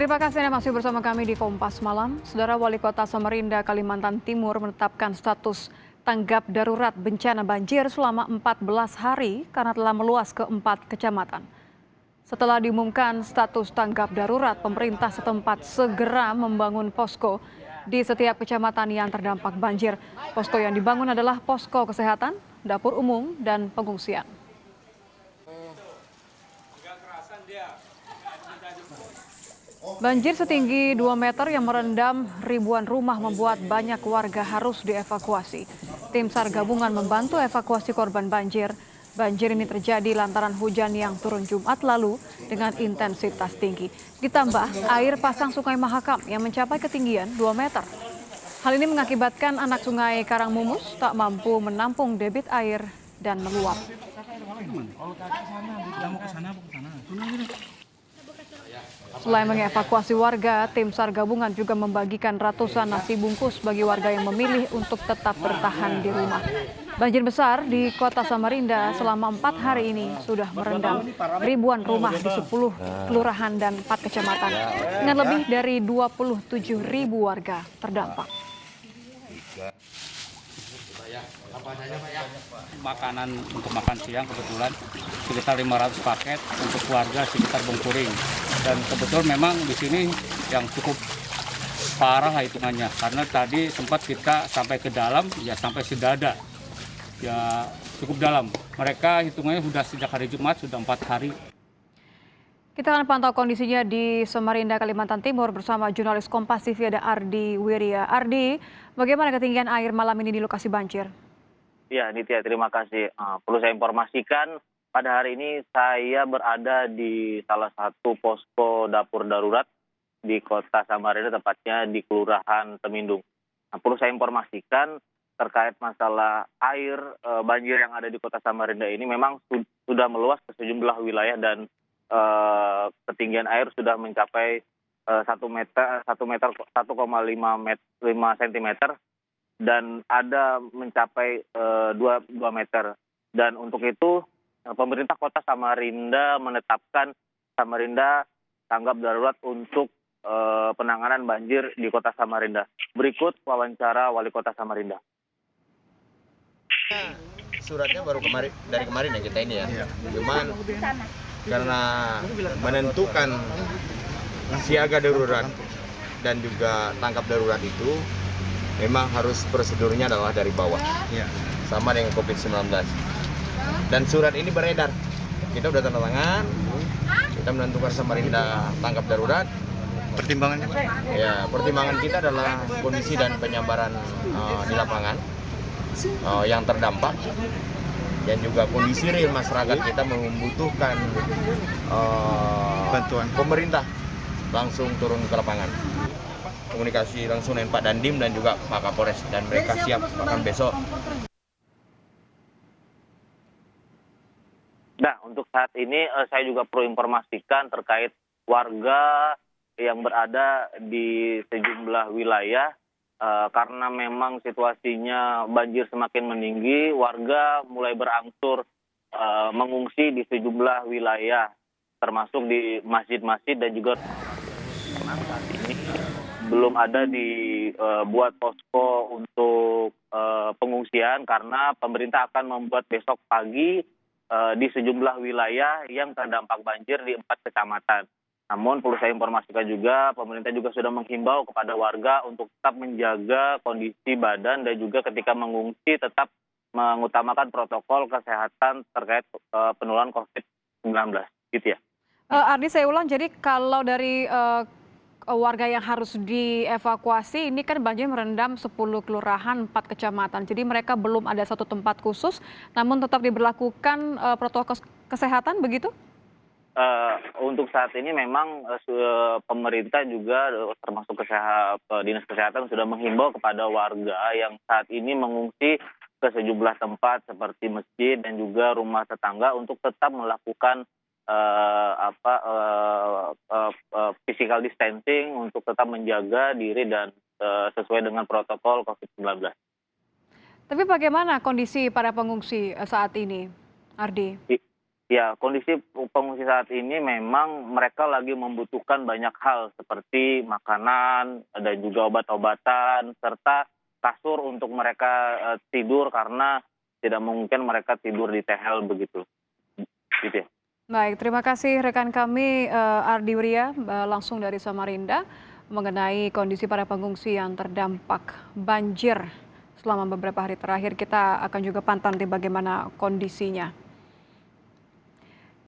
Terima kasih Anda masih bersama kami di Kompas Malam. Saudara Wali Kota Samarinda, Kalimantan Timur menetapkan status tanggap darurat bencana banjir selama 14 hari karena telah meluas ke 4 kecamatan. Setelah diumumkan status tanggap darurat, pemerintah setempat segera membangun posko di setiap kecamatan yang terdampak banjir. Posko yang dibangun adalah posko kesehatan, dapur umum, dan pengungsian. Banjir setinggi 2 meter yang merendam ribuan rumah membuat banyak warga harus dievakuasi. Tim SAR gabungan membantu evakuasi korban banjir. Banjir ini terjadi lantaran hujan yang turun Jumat lalu dengan intensitas tinggi. Ditambah air pasang Sungai Mahakam yang mencapai ketinggian 2 meter. Hal ini mengakibatkan anak sungai Karangmumus tak mampu menampung debit air dan meluap. Selain mengevakuasi warga, tim SAR gabungan juga membagikan ratusan nasi bungkus bagi warga yang memilih untuk tetap bertahan di rumah. Banjir besar di kota Samarinda selama 4 hari ini sudah merendam ribuan rumah di 10 kelurahan dan 4 kecamatan dengan lebih dari 27.000 warga terdampak. Makanan untuk makan siang kebetulan sekitar 500 paket untuk keluarga sekitar Bungkuring. Dan kebetulan memang di sini yang cukup parah hitungannya karena tadi sempat kita sampai ke dalam ya sampai sedada ya cukup dalam. Mereka hitungannya sudah sejak hari Jumat sudah 4 hari. Kita akan pantau kondisinya di Samarinda, Kalimantan Timur bersama jurnalis Kompas TV ada Ardi Wirya. Ardi, bagaimana ketinggian air malam ini di lokasi banjir? Ya, Nitya, terima kasih. Perlu saya informasikan, pada hari ini saya berada di salah satu posko dapur darurat di kota Samarinda, tepatnya di Kelurahan Temindung. Perlu saya informasikan terkait masalah air banjir yang ada di kota Samarinda ini memang sudah meluas ke sejumlah wilayah dan ketinggian air sudah mencapai 1,5 cm dan ada mencapai 2 meter. Dan untuk itu pemerintah kota Samarinda menetapkan Samarinda tanggap darurat untuk penanganan banjir di kota Samarinda. Berikut wawancara Wali Kota Samarinda. Suratnya baru dari kemarin ya kita ini ya. Cuman karena menentukan siaga darurat dan juga tanggap darurat itu memang harus prosedurnya adalah dari bawah, sama dengan COVID-19. Dan surat ini beredar, kita udah tanda tangan, kita menentukan Samarinda tanggap darurat. Pertimbangannya Pak? Ya, pertimbangan kita adalah kondisi dan penyebaran di lapangan yang terdampak dan juga kondisi real masyarakat kita membutuhkan bantuan pemerintah langsung turun ke lapangan. Komunikasi langsung dengan Pak Dandim dan juga Pak Kapolres dan mereka siap bahkan besok. Nah, untuk saat ini saya juga perlu informasikan terkait warga yang berada di sejumlah wilayah karena memang situasinya banjir semakin meninggi, warga mulai berangsur mengungsi di sejumlah wilayah termasuk di masjid-masjid dan juga saat ini belum ada dibuat posko untuk pengungsian karena pemerintah akan membuat besok pagi di sejumlah wilayah yang terdampak banjir di 4 kecamatan. Namun perlu saya informasikan juga pemerintah juga sudah menghimbau kepada warga untuk tetap menjaga kondisi badan dan juga ketika mengungsi tetap mengutamakan protokol kesehatan terkait penularan COVID-19. Gitu ya. Ardi, saya ulang, jadi kalau dari warga yang harus dievakuasi ini kan banjir merendam 10 kelurahan 4 kecamatan. Jadi mereka belum ada satu tempat khusus namun tetap diberlakukan protokol kesehatan begitu? Untuk saat ini memang pemerintah juga termasuk dinas kesehatan sudah menghimbau kepada warga yang saat ini mengungsi ke sejumlah tempat seperti masjid dan juga rumah tetangga untuk tetap melakukan physical distancing untuk tetap menjaga diri dan sesuai dengan protokol COVID-19. Tapi bagaimana kondisi para pengungsi saat ini, Ardi? Ya, kondisi pengungsi saat ini memang mereka lagi membutuhkan banyak hal seperti makanan dan juga obat-obatan serta kasur untuk mereka tidur karena tidak mungkin mereka tidur di tehel begitu. Gitu ya. Baik, terima kasih rekan kami Ardi Wirya langsung dari Samarinda mengenai kondisi para pengungsi yang terdampak banjir selama beberapa hari terakhir. Kita akan juga pantau nanti bagaimana kondisinya.